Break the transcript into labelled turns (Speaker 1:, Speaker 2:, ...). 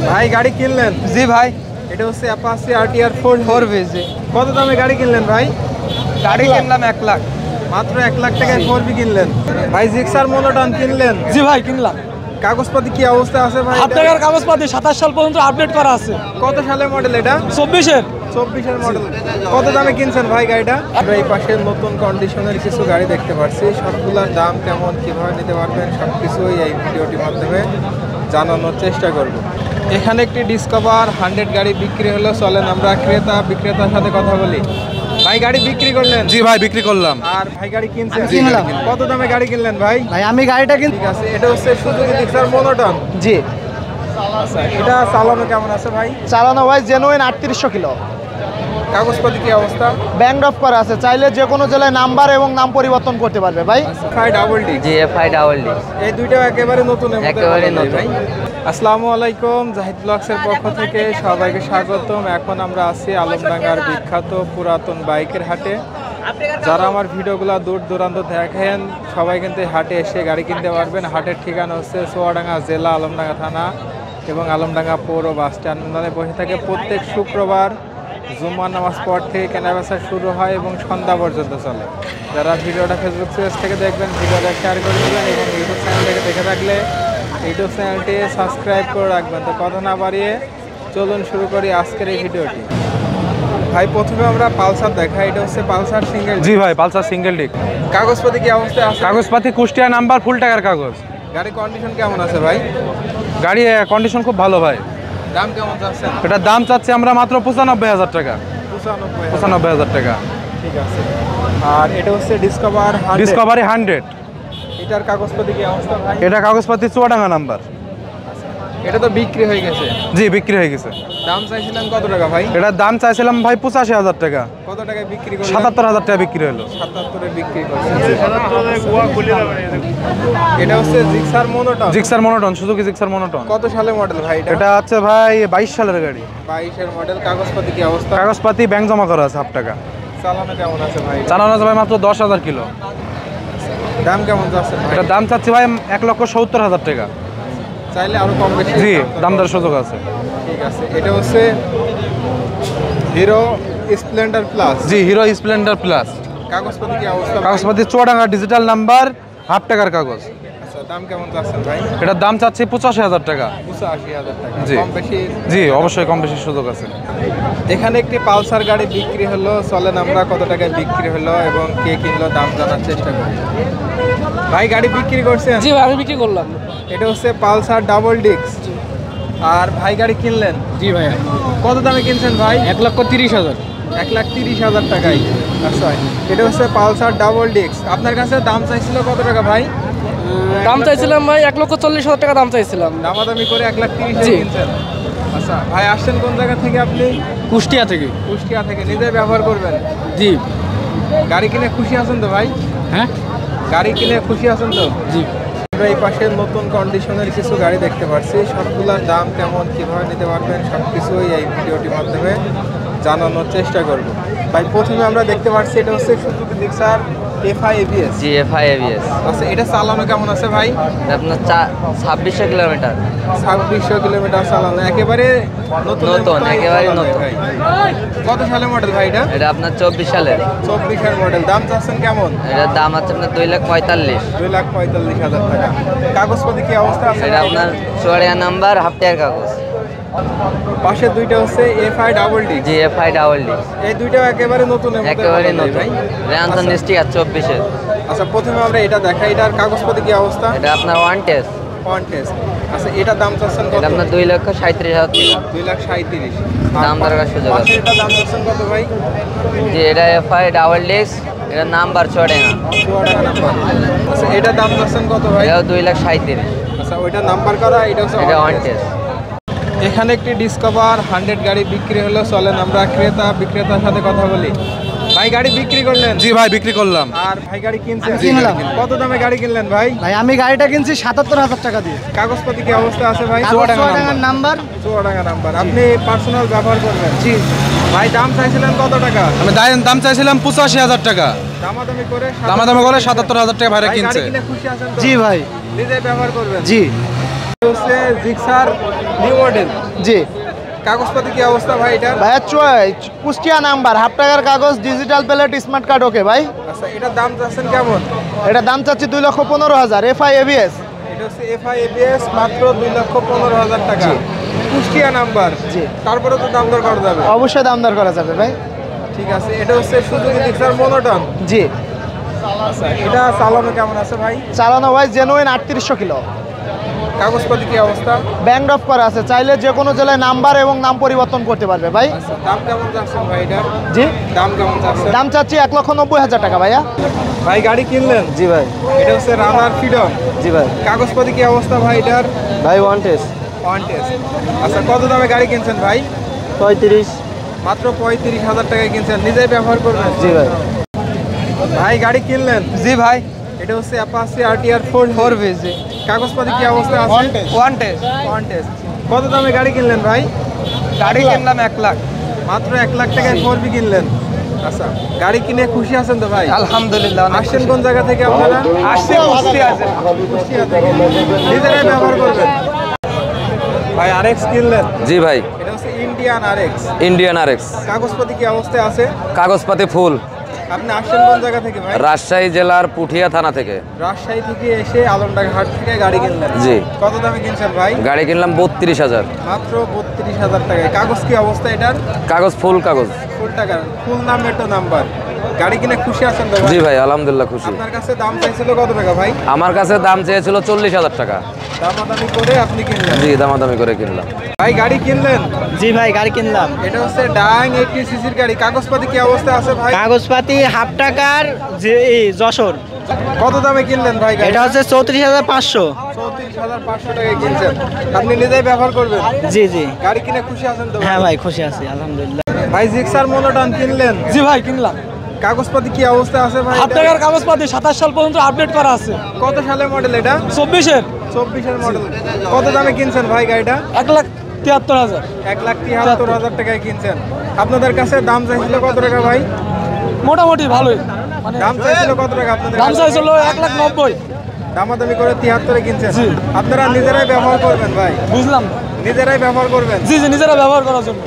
Speaker 1: ভাই গাড়ি কিনলেন?
Speaker 2: জি ভাই,
Speaker 1: এটা হচ্ছে অ্যাপাচি আরটিআর 4V।
Speaker 2: জি।
Speaker 1: কত দামে গাড়ি কিনলেন ভাই?
Speaker 2: গাড়ি কিনলাম 1 লাখ।
Speaker 1: মাত্র 1 লাখ টাকায় 4V কিনলেন। ভাই জিক্সার মনোটন কিনলেন?
Speaker 2: জি ভাই কিনলাম।
Speaker 1: কাগজপাতি কি অবস্থা আছে ভাই?
Speaker 2: হাফ টাকার কাগজপাতি 27 সাল পর্যন্ত আপডেট করা আছে।
Speaker 1: কত সালের মডেল এটা?
Speaker 2: 24-এর।
Speaker 1: 24-এর মডেল। কত দামে কিনছেন ভাই গাড়িটা? আমরা এই পাশে নতুন কন্ডিশনের কিছু গাড়ি দেখতে পাচ্ছি। সবগুলোর দাম কেমন, কিভাবে নিতে পারবেন সবকিছুই এই ভিডিওটির মাধ্যমে জানানোর চেষ্টা করব। এখানে একটি ডিসকভার 100 গাড়ি বিক্রি হলো। চলেন আমরা ক্রেতা বিক্রেতার সাথে কথা বলি। ভাই গাড়ি বিক্রি করলেন?
Speaker 3: জি ভাই বিক্রি করলাম।
Speaker 1: আর ভাই গাড়ি কিনছেন?
Speaker 2: আমি কিনলাম।
Speaker 1: কত দামে গাড়ি কিনলেন ভাই?
Speaker 2: ভাই আমি গাড়িটা
Speaker 1: ঠিক আছে, এটা হচ্ছে সুজুকি জিক্সার মনোটন।
Speaker 2: জি।
Speaker 1: আচ্ছা, এটা চালানো কেমন আছে ভাই?
Speaker 2: চালানো ভাই জেনুইন 3800 কিলো।
Speaker 1: কাগজপাতি কি অবস্থা?
Speaker 2: ব্যাংক ড্রপ করা আছে, চাইলে যে কোনো জেলায় নাম্বার এবং নাম পরিবর্তন করতে পারবে ভাই।
Speaker 1: ফাই double D.
Speaker 4: GFI double D
Speaker 1: এই দুইটাও একেবারে নতুন
Speaker 4: একেবারে নতুন।
Speaker 1: আসসালামু আলাইকুম, জাহিদ ব্লগসের পক্ষ থেকে সবাইকে স্বাগতম। এখন আমরা আছি আলমডাঙ্গার বিখ্যাত পুরাতন বাইকের হাটে। যারা আমার ভিডিওগুলো দূর দূরান্ত দেখেন সবাই কিন্তু এই হাটে এসে গাড়ি কিনতে পারবেন। হাটের ঠিকানা হচ্ছে চুয়াডাঙ্গা জেলা, আলমডাঙ্গা থানা এবং আলমডাঙ্গা পৌর বাস স্ট্যান্ডে বসে থাকে। প্রত্যেক শুক্রবার জুম্মার নামাজ পর থেকে কেনাবেচা শুরু হয় এবং সন্ধ্যা পর্যন্ত চলে। যারা ভিডিওটা ফেসবুক পেজ থেকে দেখবেন ভিডিওটা শেয়ার করে দেবেন এবং ইউটিউব চ্যানেল থেকে দেখে থাকলে ইউটিউব চ্যানেলটি সাবস্ক্রাইব করে রাখবেন। তো কথা না বাড়িয়ে চলুন শুরু করি আজকের এই ভিডিওটি। ভাই প্রথমে আমরা পালসার দেখাই। এটা হচ্ছে পালসার সিঙ্গেল।
Speaker 3: জি ভাই পালসার সিঙ্গেল ডিক।
Speaker 1: কাগজপাতি কি অবস্থায় আছে?
Speaker 3: কাগজপাতি কুষ্টিয়া নাম্বার, ফুল টাকার কাগজ।
Speaker 1: গাড়ির কন্ডিশন কেমন আছে ভাই?
Speaker 3: গাড়ি কন্ডিশন খুব ভালো ভাই।
Speaker 1: দাম কেমন চাচ্ছেন?
Speaker 3: এটার দাম চাচ্ছি আমরা মাত্র 95,000 টাকা। 95,000 টাকা।
Speaker 1: ঠিক আছে। আর এটা হচ্ছে ডিসকভার
Speaker 3: ডিসকভারি 100।
Speaker 1: এটার কাগজপাতি কি অবস্থা ভাই?
Speaker 3: এটা কাগজপাতি চুয়াডাঙ্গা নাম্বার।
Speaker 1: এটা তো বিক্রি হয়ে গেছে।
Speaker 3: জি বিক্রি হয়ে গেছে।
Speaker 1: দাম চাইছিলেন কত টাকা ভাই?
Speaker 3: এটার দাম চাইছিলাম ভাই 85,000 টাকা।
Speaker 1: কত টাকায় বিক্রি করলেন?
Speaker 3: 77,000 টাকা বিক্রি হলো।
Speaker 1: 77-এ বিক্রি করছেন। এটা হচ্ছে Gixxer monotone.
Speaker 3: Gixxer monotone, Suzuki Gixxer monotone.
Speaker 1: কত সালে মডেল ভাই এটা?
Speaker 3: এটা হচ্ছে ভাই 22 সালের গাড়ি।
Speaker 1: 22-এর মডেল। কাগজপাতি কি অবস্থা?
Speaker 3: কাগজপাতি ব্যাংক জমা করা আছে হাফ টাকা।
Speaker 1: চালানো কেমন আছে ভাই?
Speaker 3: চালানো আছে ভাই মাত্র 10,000 কিলো।
Speaker 1: দাম কেমন যাচ্ছে ভাই?
Speaker 3: এটার দাম চাচ্ছি ভাই 1,70,000 টাকা।
Speaker 1: চাইলে আরো কম বেশি?
Speaker 3: জি দাম দরের সুযোগ আছে।
Speaker 1: ঠিক আছে। এটা হচ্ছে হিরো স্প্লেন্ডার প্লাস।
Speaker 3: জি হিরো স্প্লেন্ডার প্লাস।
Speaker 1: কাগজপাতি কি অবস্থা?
Speaker 3: কাগজপাতি চুয়াডাঙ্গা ডিজিটাল নাম্বার, হাফ টাকার কাগজ।
Speaker 1: আচ্ছা, দাম কেমন যাচ্ছেন ভাই?
Speaker 3: এটার দাম চাচ্ছি 85,000 টাকা।
Speaker 1: 85,000 টাকা।
Speaker 3: জি।
Speaker 1: কম বেশি?
Speaker 3: জি অবশ্যই কম বেশি সুযোগ আছে।
Speaker 1: এখানে একটি পালসার গাড়ি বিক্রি হলো। চলেন আমরা কত টাকায় বিক্রি হলো এবং কে কিনলো দাম জানার চেষ্টা করি। ভাই গাড়ি বিক্রি করছেন?
Speaker 2: জি ভাই আমি বিক্রি করলাম।
Speaker 1: এটা হচ্ছে পালসার ডাবল ডিস্ক। আর ভাই গাড়ি কিনলেন?
Speaker 2: জি ভাই।
Speaker 1: কত দামে কিনছেন ভাই?
Speaker 2: 1,30,000।
Speaker 1: 1,30,000 টাকায়। আচ্ছা, এটা হচ্ছে পালসার ডাবল ডিস্ক। আপনার কাছে দাম চাইছিল কত টাকা ভাই?
Speaker 2: দাম চাইছিলাম ভাই 1,40,000 টাকা দাম চাইছিলাম।
Speaker 1: দামাদামি করে 1,30,000
Speaker 2: জি।
Speaker 1: কিনছেন। আচ্ছা ভাই, আসছেন কোন জায়গা থেকে আপনি?
Speaker 2: কুষ্টিয়া থেকে।
Speaker 1: কুষ্টিয়া থেকে। নিজে ব্যবহার করবেন?
Speaker 2: জি।
Speaker 1: গাড়ি কিনে খুশি আছেন তো ভাই?
Speaker 2: হ্যাঁ।
Speaker 1: গাড়ি কিনে খুশি আছেন তো?
Speaker 2: জি।
Speaker 1: আমরা এই পাশে নতুন কন্ডিশনের কিছু গাড়ি দেখতে পাচ্ছি। সবগুলোর দাম কেমন, কিভাবে নিতে পারবেন সবকিছুই এই ভিডিওটির মাধ্যমে জানানোর চেষ্টা করব। ভাই প্রথমে আমরা দেখতে পাচ্ছি এটা হচ্ছে Suzuki Gixxer FI ABS.
Speaker 4: GFI ABS.
Speaker 1: আচ্ছা, এটা চালানো কেমন আছে ভাই?
Speaker 4: আপনার 2600 কিলোমিটার।
Speaker 1: 2600 কিলোমিটার চালানো। একেবারে নতুন
Speaker 4: নতুন, একেবারে নতুন।
Speaker 1: ভাই কত সালে মডেল ভাই এটা?
Speaker 4: এটা আপনার 24 সালের।
Speaker 1: 24-এর মডেল। দাম চাচ্ছেন কেমন?
Speaker 4: এটার দাম আছে আপনার 2,45,000।
Speaker 1: 2,45,000 টাকা। কাগজপাতি কি অবস্থা আছে?
Speaker 4: এটা আপনার চুয়াডাঙ্গা নাম্বার, হাফ টাকার কাগজ।
Speaker 1: পাশের দুইটা হচ্ছে FI double D.
Speaker 4: GFI double D
Speaker 1: এই দুইটাও একেবারে নতুন।
Speaker 4: একেবারে নতুন। র্যানসন স্টিকার 24-এর।
Speaker 1: আচ্ছা, প্রথমে আমরা এটা দেখাই। এটার কাগজপাতি কি অবস্থা?
Speaker 4: এটা আপনার ওয়ান টেস্ট।
Speaker 1: One test. আচ্ছা, এটার দাম চাচ্ছেন কত?
Speaker 4: এটা আপনার 2,37,000 টাকা।
Speaker 1: 2,37,000।
Speaker 4: দাম দরকার সুযোগ আছে।
Speaker 1: এটার দাম চাচ্ছেন কত ভাই?
Speaker 4: জি এটা এফআই ডাবল ডিস্ক, এটা নাম্বার চুয়াডাঙ্গা।
Speaker 1: চুয়াডাঙ্গা নাম্বার। আচ্ছা, এটার দাম চাচ্ছেন কত ভাই?
Speaker 4: এটাও 2,37,000।
Speaker 1: আচ্ছা, ওইটা নাম্বার করা, এটা হচ্ছে
Speaker 4: এটা
Speaker 1: on
Speaker 4: ওয়ান
Speaker 1: test।
Speaker 4: টেস্ট।
Speaker 1: এখানে একটি ডিসকভার 100 গাড়ি বিক্রি হলো। চলেন আমরা ক্রেতা বিক্রেতার সাথে কথা বলি। ভাই গাড়ি বিক্রি করলেন?
Speaker 3: জি ভাই বিক্রি করলাম।
Speaker 1: আর ভাই গাড়ি কিনছেন?
Speaker 2: আমি কিনলাম।
Speaker 1: কত দামে গাড়ি কিনলেন ভাই?
Speaker 2: ভাই আমি গাড়িটা কিনছি 77,000 টাকা দিয়ে।
Speaker 1: কাগজপাতি কি অবস্থা আছে ভাই?
Speaker 2: চুয়াডাঙ্গার নাম্বার।
Speaker 1: চুয়াডাঙ্গা নাম্বার। আপনি পার্সোনাল ব্যবহার করবেন?
Speaker 2: জি।
Speaker 1: ভাই দাম চাইছিলেন কত টাকা?
Speaker 3: আমি দাম চাইছিলাম 85,000 টাকা।
Speaker 1: দামাদামি করে
Speaker 3: দামাদামি করে 77,000 টাকা ভাইরা
Speaker 1: ভাই গাড়ি
Speaker 3: কিনছে।
Speaker 1: কিনে খুশি আছেন তো?
Speaker 2: জি ভাই।
Speaker 1: নিজে ব্যবহার করবেন?
Speaker 2: জি।
Speaker 1: হচ্ছে জিক্সার নিউ মডেল।
Speaker 2: জি
Speaker 1: কাগজপাতি কি অবস্থা ভাই এটা?
Speaker 2: ভাইয়া কুষ্টিয়া নাম্বার, হাফ টাকার কাগজ, ডিজিটাল প্লেট, স্মার্ট কার্ড। ওকে ভাই,
Speaker 1: আচ্ছা, এটার দাম চাচ্ছেন কেমন?
Speaker 2: এটা দাম চাচ্ছি 2,15,000 FI ABS।
Speaker 1: এটা হচ্ছে FI ABS, মাত্র 2,15,000 টাকা। কুষ্টিয়া নাম্বার।
Speaker 2: জি।
Speaker 1: তারপরে তো দাম দর করা যাবে।
Speaker 2: অবশ্যই দাম দর করা যাবে ভাই।
Speaker 1: ঠিক আছে, এটা হচ্ছে সুজুকি জিক্সার মনোটন।
Speaker 2: জি,
Speaker 1: আচ্ছা, এটা চালানো কেমন আছে ভাই?
Speaker 2: চালানো ভাই জেনুইন 3800 কিলো।
Speaker 1: কাগজপাতি কি অবস্থা?
Speaker 2: ব্যাংক অফ করা আছে, চাইলে যে কোনো জেলায় নাম্বার এবং নাম পরিবর্তন করতে পারবে ভাই।
Speaker 1: আচ্ছা, দাম কেমন চাচ্ছেন ভাই এটা?
Speaker 2: জি,
Speaker 1: দাম কেমন চাচ্ছেন?
Speaker 2: দাম চাচ্ছি 1,90,000 টাকা ভাইয়া।
Speaker 1: ভাই গাড়ি কিনলেন?
Speaker 2: জি ভাই।
Speaker 1: এটা হচ্ছে রানার ফ্রিডম।
Speaker 2: জি ভাই।
Speaker 1: কাগজপাতি কি অবস্থা ভাই এটার?
Speaker 2: ভাই ওয়ান টেস্ট
Speaker 1: ওয়ান টেস্ট। আচ্ছা, কত দামে গাড়ি কিনছেন ভাই?
Speaker 2: 35।
Speaker 1: মাত্র 35,000 টাকায় কিনছেন, নিজেই ব্যবহার করবেন?
Speaker 2: জি ভাই।
Speaker 1: ভাই গাড়ি কিনলেন?
Speaker 3: জি ভাই,
Speaker 1: এটা হচ্ছে অ্যাপাচি RTR 4V। কাগজপাতি কি অবস্থা আছে?
Speaker 3: One test.
Speaker 1: One test. কত দামে গাড়ি কিনলেন ভাই?
Speaker 3: গাড়ি কিনলাম 1 লাখ।
Speaker 1: মাত্র 1 লাখ টাকায় 4V কিনলেন। আচ্ছা, গাড়ি কিনে খুশি আছেন তো ভাই?
Speaker 3: আলহামদুলিল্লাহ।
Speaker 1: আসছেন কোন জায়গা থেকে আপনারা?
Speaker 3: আসছে কুষ্টিয়া আছে।
Speaker 1: কুষ্টিয়া থেকে। নিজেরাই ব্যবহার করবেন? ভাই RX কিনলেন?
Speaker 5: জি ভাই,
Speaker 1: এটা হচ্ছে ইন্ডিয়ান RX।
Speaker 5: Indian RX।
Speaker 1: কাগজপাতি কি অবস্থায় আছে?
Speaker 5: কাগজপাতি ফুল।
Speaker 1: আপনি আসছেন কোন জায়গা থেকে ভাই?
Speaker 5: রাজশাহী জেলার পুঠিয়া থানা থেকে।
Speaker 1: রাজশাহী থেকে এসে আলমডাঙ্গা হাট থেকে গাড়ি কিনলেন?
Speaker 5: জি।
Speaker 1: কত দামে কিনছেন ভাই?
Speaker 5: গাড়ি কিনলাম 32,000।
Speaker 1: মাত্র 32,000 টাকায়। কাগজ কি অবস্থা এটার?
Speaker 5: কাগজ ফুল কাগজ।
Speaker 1: ফুল টাকা, ফুল নাম মেটো নাম্বার। গাড়ি কিনে খুশি আছেন তো ভাই?
Speaker 5: জি ভাই, আলহামদুলিল্লাহ খুশি।
Speaker 1: আপনার কাছে দাম চাইছিল কত টাকা ভাই?
Speaker 5: আমার কাছে দাম চেয়েছিল 40,000 টাকা।
Speaker 1: দামাদামি করে আপনি কিনলেন?
Speaker 5: জি, দামাদামি করে কিনলাম।
Speaker 1: ভাই গাড়ি কিনলেন?
Speaker 2: জি ভাই, গাড়ি কিনলাম।
Speaker 1: এটা হচ্ছে ডাং 80 সিসির গাড়ি। কাগজপাতি কি অবস্থা আছে ভাই?
Speaker 2: কাগজপাতি হাফ টাকার যশোর।
Speaker 1: কত দামে কিনলেন ভাই গাড়ি?
Speaker 2: এটা হচ্ছে 34,500।
Speaker 1: 34,500 টাকায় কিনছেন। আপনি নিজেই ব্যবহার করবেন?
Speaker 2: জি জি।
Speaker 1: গাড়ি কিনে খুশি আছেন তো?
Speaker 2: হ্যাঁ ভাই, খুশি আছি আলহামদুলিল্লাহ।
Speaker 1: ভাই জিক্সার মনোটন কিনলেন?
Speaker 3: জি ভাই, কিনলাম।
Speaker 1: কাগজপাতি কি অবস্থা আছে ভাই?
Speaker 3: হাফ টাকার কাগজপাতি 27 সাল পর্যন্ত আপডেট করা আছে।
Speaker 1: কত সালের মডেল এটা?
Speaker 3: 24-এর।
Speaker 1: 24-এর মডেল। কত দামে কিনছেন ভাই গাড়িটা?
Speaker 3: 1,73,000।
Speaker 1: 1,73,000 টাকায় কিনছেন। আপনাদের কাছে দাম চাইছিল কত টাকা ভাই?
Speaker 3: মোটামুটি ভালোই। মানে
Speaker 1: দাম চাইছিল কত টাকা আপনাদের
Speaker 3: দাম
Speaker 1: কাছে?
Speaker 3: চাইছিল 1,90,000।
Speaker 1: দামাদামি করে 73-এ কিনছেন।
Speaker 3: জি।
Speaker 1: আপনারা নিজেরাই ব্যবহার করবেন ভাই?
Speaker 3: বুঝলাম।
Speaker 1: নিজেরাই ব্যবহার করবেন?
Speaker 3: জি জি, নিজেরা ব্যবহার করার জন্য।